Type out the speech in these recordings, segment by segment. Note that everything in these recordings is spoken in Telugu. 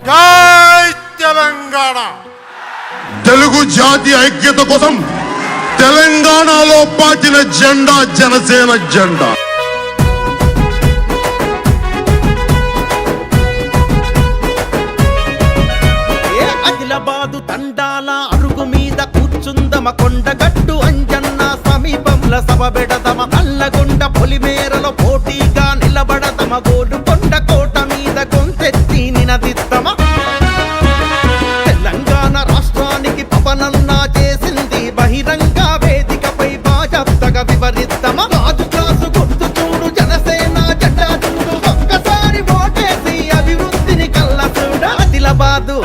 జై తెలంగాణ. తెలుగు జాతి ఐక్యత కోసం తెలంగాణలో పాతిన జెండా జనసేన జెండా. ఆదిలాబాదు తండాల అరుగు మీద కూర్చుందమ కొండగట్టు అంజన్న సమీపంలో సభ పెడదమ నల్లగొండ పొలిమేరలో పోటీగా నిలబడదమ గోలుకొండ కోట మీద గొంతెత్తి నినదిద్దమ తెలంగాణ రాష్ట్రానికి పవనన్నా చేసింది బహిరంగ వేదికపై బాజాప్తగా వివరిద్దమ రాజు క్లాసు గుర్తు చూడు జనసేన జెండా చూడు ఒక్కసారి ఓటేసి అభివృద్ధిని కళ్ళ చూడ ఆదిలాబాదు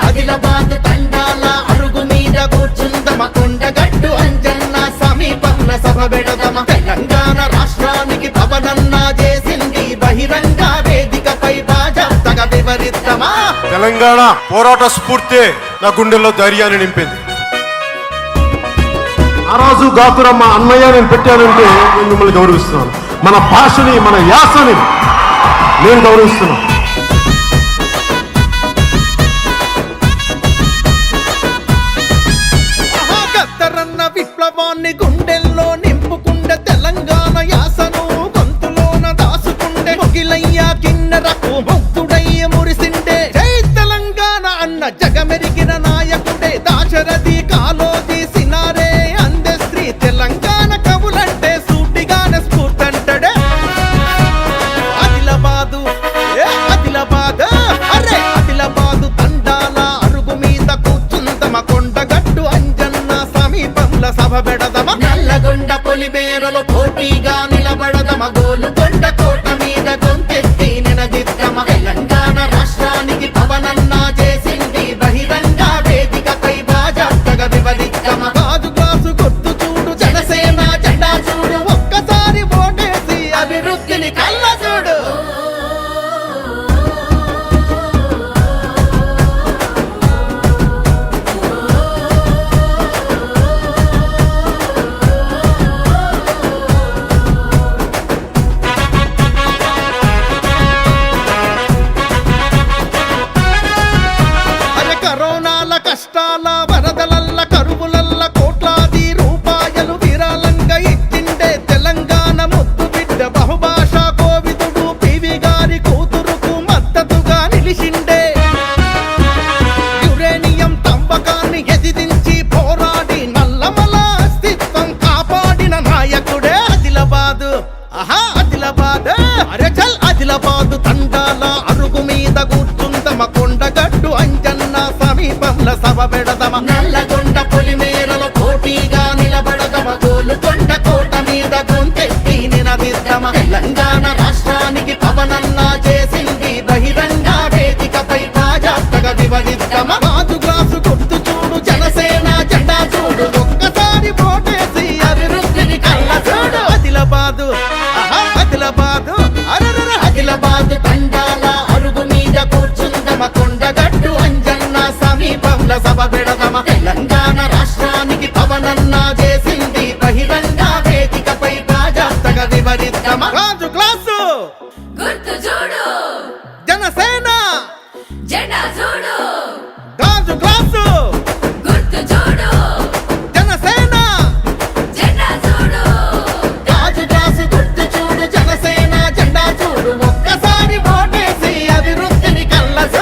ఆదిలాబాద్ తండాల అరుగు మీద కూర్చుందమ కొండగట్టు అంజన్న సమీపంలో సభ పెడదమ తెలంగాణ రాష్ట్రానికి పవనన్నా చేసింది బహిరంగ వేదికపై బాజాప్తగా వివరిద్దమా. తెలంగాణ పోరాట స్ఫూర్తి నా గుండెల్లో ధైర్యాన్ని నింపింది. ఆ రోజు గాతురమ్మ అన్నయ్య నేను పెట్టానంటే నేను మిమ్మల్ని గౌరవిస్తున్నాను. మన భాషని మన యాసని నేను గౌరవిస్తున్నాను. విప్లవాన్ని గుండెల్లో నింపుకుండే తెలంగాణ యాసను గొంతులోన దాసుకుండే మొగిలయ్య కిన్నెరకు భక్తుడయ్య మురిసిండే జై తెలంగాణ అన్న జగమెరిగిన నాయకుడే దాశరథి కాలోజీ సినారే అందే శ్రీ తెలంగాణ కవులంటే సూటిగానే స్ఫూర్తంటడే ఆదిలాబాదు అరే ఆదిలాబాదు తండాల అరుగు మీద కూర్చుందమ కొండగట్టు అంజన్న సమీపంలో సభ పెడదమ నల్లగొండ పొలిమేరలో పోటీగా నిలబడదమ గోలుకొండ కోట మీద గొంతెత్తి నినదిద్దమ తెలంగాణ రాష్ట్రానికి పవనన్నా చేసింది బహిరంగ వేదికపై బాజాప్తగా వివరిద్దమ రాజు గ్లాసు గుర్తు చూడు జనసేన జెండా చూడు ఒక్కసారి ఓటేసి అభివృద్ధిని కళ్ళ చూడు. కరోనాల కష్టాల వరదలల్ల కరువులల్ల కోట్లాది రూపాయలు విరాళంగా ఇచ్చిండే తెలంగాణ ముద్దు బిడ్డ బహుభాషా కోవిదుడు పివి గారి కూతురుకు మద్దతుగా నిలిచిండే యురేనియం తవ్వకాన్ని ఎదిరించి పోరాడి నల్లమల అస్తిత్వం కాపాడిన నాయకుడే ఆదిలాబాదు అరే చల్ ఆదిలాబాదు తండాల అరుగు మీద కూర్చుందమ కొండగట్టు అంజన్న సమీపంలో సభ పెడదమ నల్లగొండ పొలిమేరలో పోటీగా నిలబడదమ గోలుకొండ కోట మీద గొంతెత్తి నినదిద్దమ తెలంగాణ రాష్ట్రానికి పవనన్నా చేసింది బహిరంగ వేదికపై బాజాప్తగా వివరిద్దమ రాజు గ్లాసు గుర్తు చూడు జనసేన జెండా చూడు ఒక్కసారి ఓటేసి అభివృద్ధిని కళ్ళ చూడు. ఆదిలాబాదు ఆదిలాబాద్ తండాల అరుగు మీద కూర్చుందమ కొండగట్టు అంజన్న సమీపంలో సభ పెడదమ